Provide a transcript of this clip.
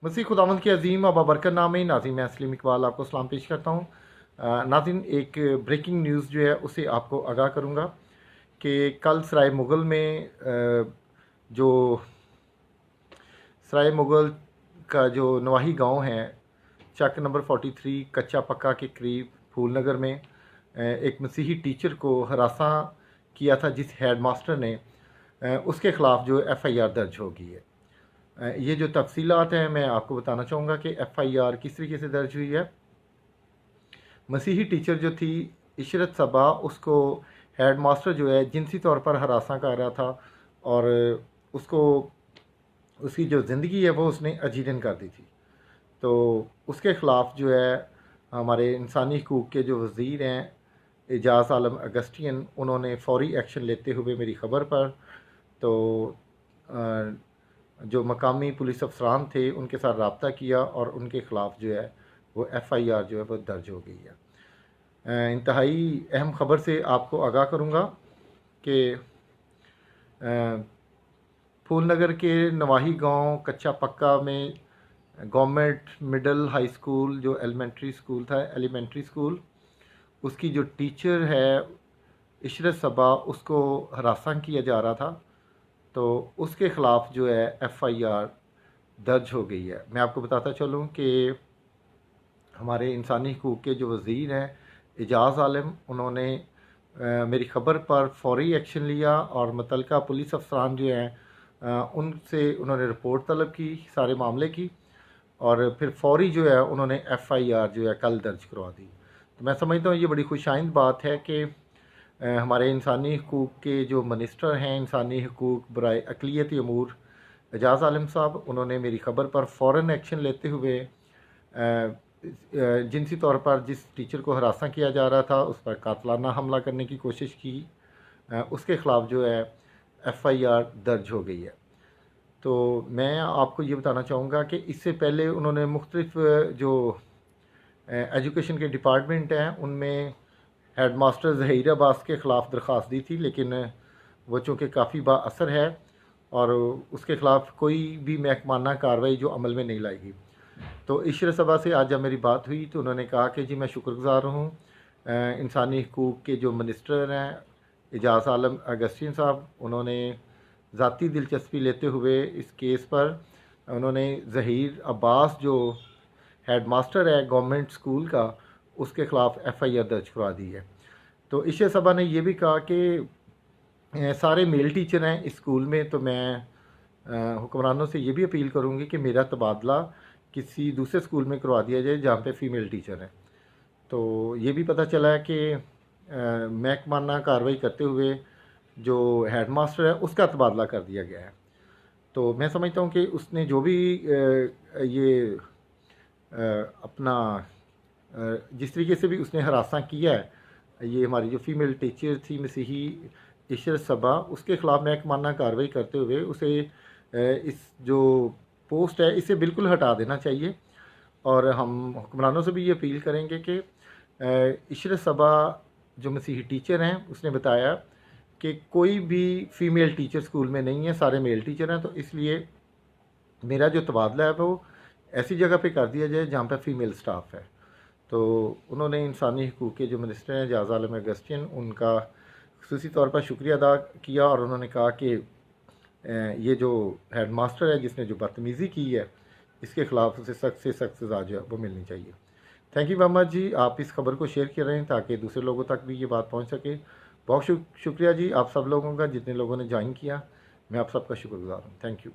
मसीह खुदावंद के अजीम और बाबरकत नाम में नाज़रीन मैं असलीम इकबाल आपको सलाम पेश करता हूँ। नाज़रीन एक ब्रेकिंग न्यूज़ जो है उसे आपको आगाह करूँगा कि कल सराय मुग़ल में जो सराय मुग़ल का जो नवाही गांव है चक नंबर 43 कच्चा पक्का के करीब फूल नगर में एक मसीही टीचर को हरासा किया था जिस हेड मास्टर ने उसके ख़िलाफ़ जो FIR दर्ज हो गई है। ये जो तफसीलात हैं मैं आपको बताना चाहूँगा कि FIR किस तरीके से दर्ज हुई है। मसीही टीचर जो थी इशरत सबा, उसको हेड मास्टर जो है जिनसी तौर पर हरासा कर रहा था और उसको उसकी जो ज़िंदगी है वो उसने अजीरन कर दी थी। तो उसके ख़िलाफ़ जो है हमारे इंसानी हकूक़ के जो वज़ीर हैं एजाज़ आलम अगस्टियन, उन्होंने फ़ौरी एक्शन लेते हुए मेरी ख़बर पर तो जो मकामी पुलिस अफसरान थे उनके साथ रब्ता किया और उनके ख़िलाफ़ जो है वो FIR जो है वो दर्ज हो गई है। इंतहाई अहम ख़बर से आपको आगाह करूँगा कि फूल नगर के नवाही गांव कच्चा पक्का में गवर्नमेंट मिडल हाई स्कूल जो एलिमेंट्री स्कूल उसकी जो टीचर है इशरत सबा, उसको हरासा किया जा रहा था। तो उसके ख़िलाफ़ जो है FIR दर्ज हो गई है। मैं आपको बताता चलूँ कि हमारे इंसानी हकूक़ के जो वज़ीर हैं एजाज़ आलम, उन्होंने मेरी ख़बर पर फ़ौरी एक्शन लिया और मुतल्लिका पुलिस अफसरान जो हैं उनसे उन्होंने रिपोर्ट तलब की सारे मामले की और फिर फ़ौरी जो है उन्होंने FIR जो है कल दर्ज करवा दी। तो मैं समझता हूँ ये बड़ी खुशाइंद बात है कि हमारे इंसानी हकूक़ के जो मिनिस्टर हैं इंसानी हकूक़ बराए अक़लियती अमूर एजाज़ आलम साहब, उन्होंने मेरी ख़बर पर फ़ौरन एक्शन लेते हुए जिनसी तौर पर जिस टीचर को हरासा किया जा रहा था उस पर कातलाना हमला करने की कोशिश की, उसके ख़िलाफ़ जो है FIR दर्ज हो गई है। तो मैं आपको ये बताना चाहूँगा कि इससे पहले उन्होंने मुख्तलिफ़ जो एजुकेशन के डिपार्टमेंट हैं उनमें हेड मास्टर ज़हीर अब्बास के ख़िलाफ़ दरख्वास्त दी थी, लेकिन वो चूँकि काफ़ी बाअसर है और उसके ख़िलाफ़ कोई भी महकमाना कार्रवाई जो अमल में नहीं लाई गई। तो इशरत सबा से आज जब मेरी बात हुई तो उन्होंने कहा कि जी मैं शुक्रगुज़ार हूँ इंसानी हकूक़ के जो मिनिस्टर हैं एजाज़ आलम अगस्टियन साहब, उन्होंने ज़ाती दिलचस्पी लेते हुए इस केस पर उन्होंने ज़हीर अब्बास जो हेड मास्टर है गवर्नमेंट स्कूल का, उसके ख़िलाफ़ FIR दर्ज करवा दी है। तो इशरत सबा ने यह भी कहा कि सारे मेल टीचर हैं इस स्कूल में, तो मैं हुक्मरानों से ये भी अपील करूँगी कि मेरा तबादला किसी दूसरे स्कूल में करवा दिया जाए जहाँ पे फ़ीमेल टीचर हैं। तो ये भी पता चला है कि महकमाना कार्रवाई करते हुए जो हेड मास्टर है उसका तबादला कर दिया गया है। तो मैं समझता हूँ कि उसने जो भी ये अपना जिस तरीके से भी उसने हरासा किया है, ये हमारी जो फ़ीमेल टीचर थी मसीही इशरत सबा, उसके ख़िलाफ़ महकमाना कार्रवाई करते हुए उसे इस जो पोस्ट है इसे बिल्कुल हटा देना चाहिए। और हम हुक्मरानों से भी ये अपील करेंगे कि इशरत सबा जो मसीही टीचर हैं उसने बताया कि कोई भी फ़ीमेल टीचर स्कूल में नहीं है, सारे मेल टीचर हैं। तो इसलिए मेरा जो तबादला है वो ऐसी जगह पे कर दिया जाए जहाँ पे फ़ीमेल स्टाफ है। तो उन्होंने इंसानी हकूक़ के जो मिनिस्टर हैं एजाज़ आलम अगस्टियन, उनका ख़ुसूसी तौर पर शुक्रिया अदा किया और उन्होंने कहा कि ये जो हेड मास्टर है जिसने जो बदतमीज़ी की है इसके ख़िलाफ़ उसे सख्त से सख्त सज़ा जो है वो मिलनी चाहिए। थैंक यू मोहम्मद जी, आप इस खबर को शेयर करें ताकि दूसरे लोगों तक भी ये बात पहुंच सके। बहुत शुक्रिया जी आप सब लोगों का जितने लोगों ने ज्वाइन किया, मैं आप सबका शुक्रगुज़ार हूँ। Thank you.